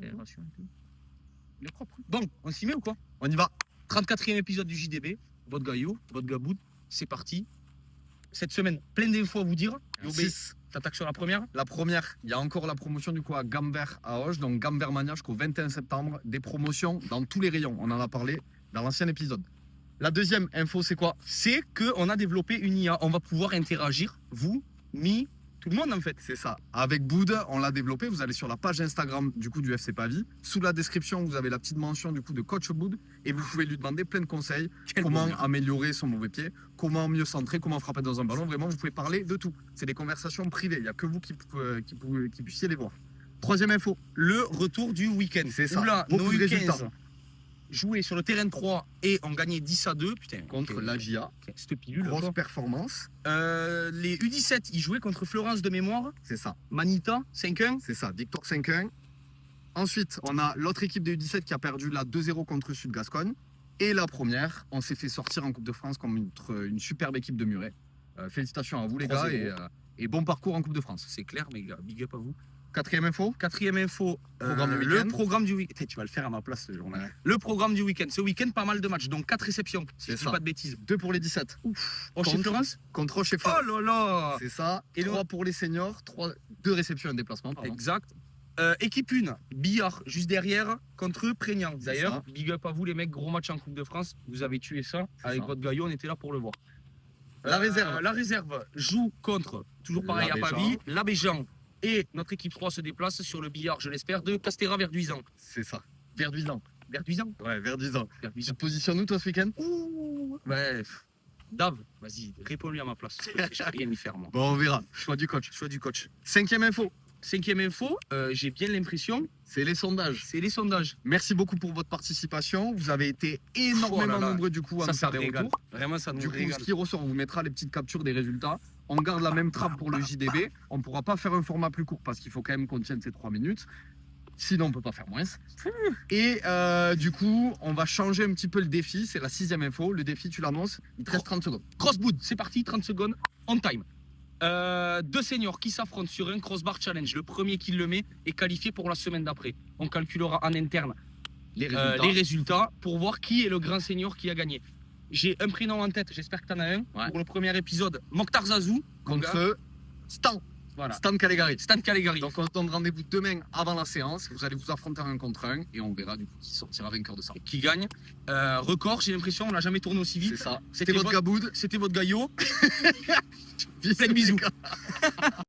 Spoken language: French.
Aération et tout. Il est propre. Bon, on s'y met ou quoi? On y va. 34e épisode du JDB. Votre gaillot, votre gaboud. C'est parti. Cette semaine, plein d'infos à vous dire. Yobé, 6. t'attaques sur la première. La première, il y a encore la promotion du coup à Gamver à Auch, donc Gamver Mania jusqu'au 21 septembre. Des promotions dans tous les rayons. On en a parlé dans l'ancien épisode. La deuxième info, c'est quoi? C'est qu'on a développé une IA. On va pouvoir interagir, vous, tout le monde en fait. C'est ça. Avec Boud, on l'a développé. Vous allez sur la page Instagram du coup du FC Pavie. Sous la description, vous avez la petite mention du coup de Coach Boud et vous pouvez lui demander plein de conseils. Comment améliorer son mauvais pied, comment mieux centrer, comment frapper dans un ballon. Vraiment, vous pouvez parler de tout. C'est des conversations privées. Il n'y a que vous qui puissiez les voir. Troisième info. Le retour du week-end. C'est ça. Oula, Beaucoup nos de U15 résultats. jouaient sur le terrain 3 et on gagnait 10-2. Putain, Contre la GIA. cette pilule. Grosse quoi. performance. Les U17, ils jouaient contre Florence de mémoire. C'est ça. Manita, 5-1. C'est ça. Victoire 5-1. Ensuite, on a l'autre équipe des U17 qui a perdu la 2-0 contre Sud-Gascogne. Et la première, on s'est fait sortir en Coupe de France contre une superbe équipe de Muret. Félicitations à vous les gars 3-0. et bon parcours en Coupe de France. C'est clair, mes gars. Big up à vous. Quatrième info. Quatrième info, Programme du le week-end. programme du week-end. Tu vas le faire à ma place ce jour-là. Ouais. Le programme du week-end. Ce week-end, pas mal de matchs. Donc 4 réceptions. Si C'est je dis ça. pas de bêtises. 2 pour les 17. Rocher Contre- Florence. Contre Rocher Oh là là. C'est ça. Et Et le- 3 pour les seniors. 2 réceptions et un déplacement. Pardon. Exact. Équipe 1, Billard, juste derrière, contre Prégnant. D'ailleurs, big up à vous les mecs, gros match en Coupe de France. Vous avez tué ça. Avec ça. votre gaillot, on était là pour le voir. La réserve. La réserve joue contre, toujours pareil à L'Abéjan. Pavie, l'Abéjan. Et notre équipe 3 se déplace sur le Billard, je l'espère, de Castéra-Verduisan. C'est ça. Verduisant. Verduisan Ouais, Verduisant. Tu Verduisan. te positionnes où toi ce week-end? Ouais. Dave, vas-y, réponds-lui à ma place. J'ai rien y faire, moi. Bon, on verra. Choix du coach. Choix du coach. Cinquième info. Cinquième info, j'ai bien l'impression, C'est les sondages. c'est les sondages. Merci beaucoup pour votre participation. Vous avez été énormément Oh là là. nombreux du coup à Ça, nous ça faire des régale. retours. Vraiment, ça nous Du coup, régale. ce qui ressort, on vous mettra les petites captures des résultats. On garde la même trappe pour le JDB. On ne pourra pas faire un format plus court parce qu'il faut quand même qu'on tienne ces 3 minutes. Sinon, on ne peut pas faire moins. Et du coup, on va changer un petit peu le défi. C'est la 6e info. Le défi, tu l'annonces. Il te reste 30 secondes. Crossboot, c'est parti, 30 secondes, on time. Deux seniors qui s'affrontent sur un crossbar challenge. Le premier qui le met est qualifié pour la semaine d'après. On calculera en interne Les les résultats pour voir qui est le grand senior qui a gagné. J'ai un prénom en tête, j'espère que tu en as un. Ouais. Pour le premier épisode, Mokhtar Zazou. contre Stan. Voilà. Stan Calegari. Stan Calegari. Donc on se donne rendez-vous demain avant la séance. Vous allez vous affronter un contre un et on verra du coup qui sortira vainqueur de ça. Qui gagne. Record, j'ai l'impression, on n'a jamais tourné aussi C'est vite. ça. C'était C'était votre gaboud. C'était votre gaillot. Peace, Plein de bisous. les gars.